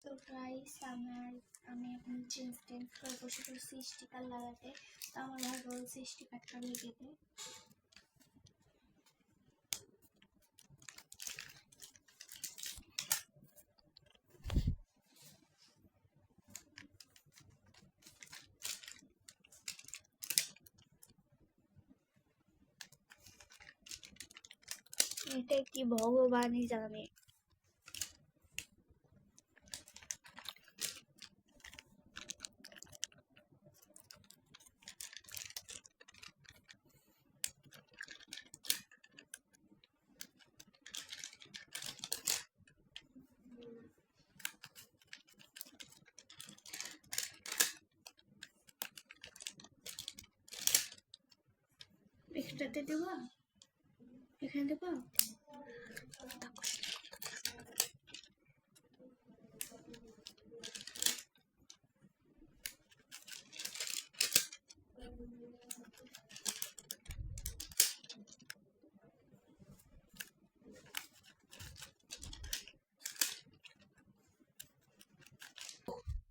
তো গাইস আমি এখন চেঞ্জ করে বসে পড়ছি স্টিকার লাগাতে। তো আমার ভাই বলছে স্টিকারটা লেগে দে। এটা কি ভগবানই জানে। এটাতে দেবো, এখানে দেবো।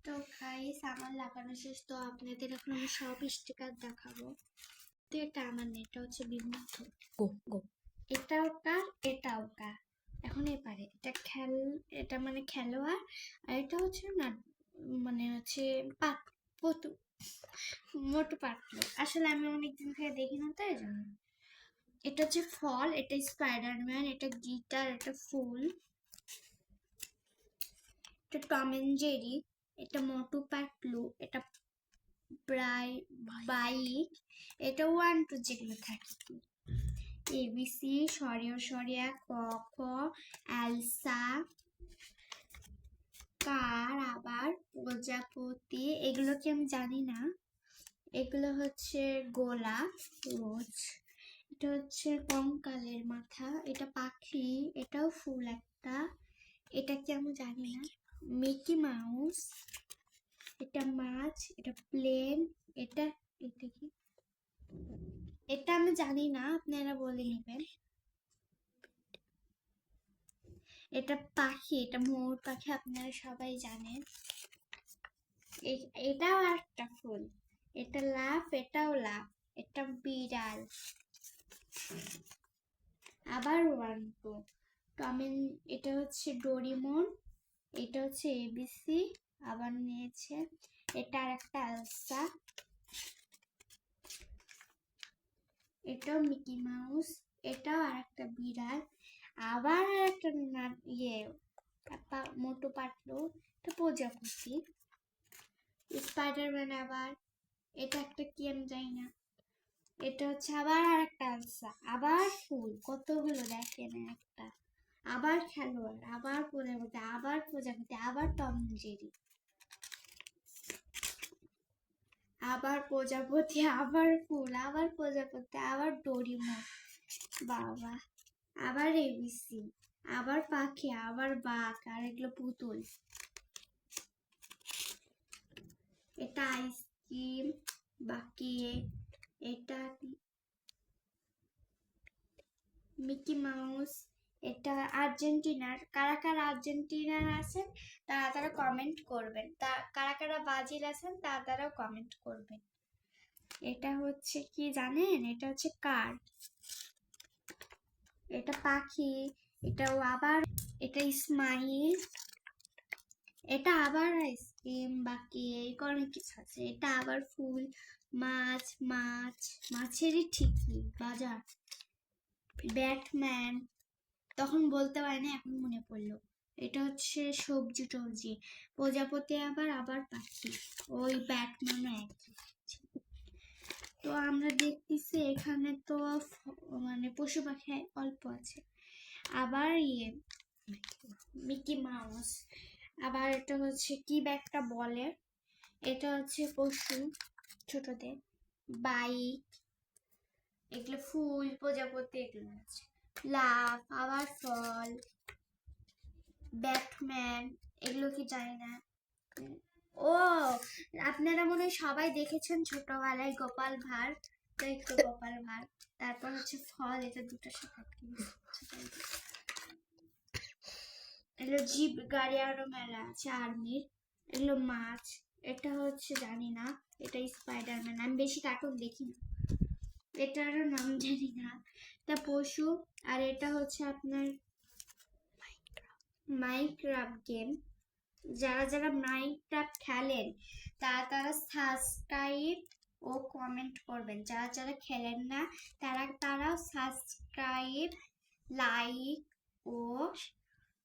তো গাইস আমার লাগানো শেষ। তো আপনাদের এখন আমি সব স্টিকার দেখাবো। তো এটা আমার না, এটা হচ্ছে বিমুগ্ধ। এটাও কার, এটাও কার। এখন এপারে এটা মানে খেলোয়াড়, আর এটা হচ্ছে না মানে হচ্ছে মোটু পাতলু। আসলে আমি অনেকদিন থেকে দেখি না, তাই জন্য। এটা হচ্ছে ফল, এটা স্পাইডারম্যান, এটা গিটার, এটা ফুল, এটা টম এন্ড জেরি, এটা মোটু পাতলু, এটা বাইক, এটা 1 2 যেগুলো থাকে, এবিসি, সরিয় সরিয়া, ক খ, এলসা, কার, আবার প্রজাপতি, এগুলো কি আমি জানি না। এগুলো হচ্ছে গোলাপ, রোজ, এটা হচ্ছে কঙ্কালের মাথা, এটা পাখি, এটাও ফুল একটা, এটা কি আমি জানি না। মিকি মাউস, এটা মাছ, এটা প্লেন, এটা এটা কি, এটা আমি জানি না, আপনারা বলে নেবেন। এটা পাখি, এটা মোর পাখি, আপনারা সবাই জানেন। এটাও একটা ফুল, এটা লাফ, এটাও লাফ, এটা বিড়াল, আবার 1 2 টমেন, এটা হচ্ছে ডোরিমন, এটা হচ্ছে এবিসি, আবার নিয়েছে, এটা আর একটা এলসা, এটাও মিকি মাউস, এটাও আর একটা বিড়াল, আবার একটা মোটু পাতলু, এটা প্রজাপতি, স্পাইডারম্যান, আবার এটা একটা কি আমি জানি না, এটা হচ্ছে আবার আর একটা এলসা, আবার ফুল, কতগুলো দেখেন একটা, আবার খেলোয়াড়, আবার প্রজাপতি, আবার প্রজাপতি, আবার টম জেরি, আবার প্রজাপতি, আবার ফুল, আবার প্রজাপতি, আবার ডোরিমন, বাবা, আবার এবিসি, আবার পাখি, আবার বাঘ, আর এগুলো পুতুল, এটা আইসক্রিম, বাকি এটা মিকি মাউস, এটা আর্জেন্টিনার। কারা কারা আর্জেন্টিনার আছেন তারা কমেন্ট করবেন, কারা কারা ব্রাজিল আছেন তারাও কমেন্ট করবেন। এটা হচ্ছে কি জানেন, এটা হচ্ছে কার, এটা পাখি, এটাও আবার, এটা স্মাইল, এটা আবার আইসক্রিম, বাকি অনেক কিছু আছে, এটা আবার ফুল, মাছেরই ঠিকই বাজার, ব্যাটম্যান, তখন বলতে পারি না, এখন মনে পড়লো, এটা হচ্ছে সবজি টবজি, প্রজাপতি, আবার পাখি, ওই ব্যাটম্যানও একই। তো আমরা দেখতেছি এখানে তো মানে পশু পাখি অল্প আছে। আবার মিকি মাউস, আবার এটা হচ্ছে কি ব্যাগটা বলে, এটা হচ্ছে পশু ছোটদের, বাইক, এগুলো ফুল, প্রজাপতি, এগুলো আছে, লাভ, আবার ফল, ব্যাটম্যান, এগুলো কি জানি না। ও, আপনারা মনে হয় সবাই দেখেছেন ছোটবেলায় গোপাল ভাঁড়, তো একটু গোপাল ভাঁড়, তারপর হচ্ছে ফল, এটা দুটোর সাথে এগুলো জিপ গাড়ি আরো মেলা আছে আর্মির। এগুলো মাছ, এটা হচ্ছে জানি না, এটা স্পাইডারম্যান, আমি বেশি কার্টুন দেখি না, এটারও নাম জানি না। তা পশু, আর এটা হচ্ছে আপনার মাইনক্রাফট গেম। যারা যারা মাইনক্রাফট খেলেন তারা সাবস্ক্রাইব ও কমেন্ট করবেন, যারা যারা খেলেন না তারা সাবস্ক্রাইব, লাইক ও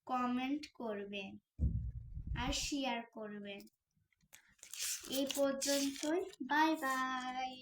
কমেন্ট করবেন আর শেয়ার করবেন। এই পর্যন্তই, বাই বাই।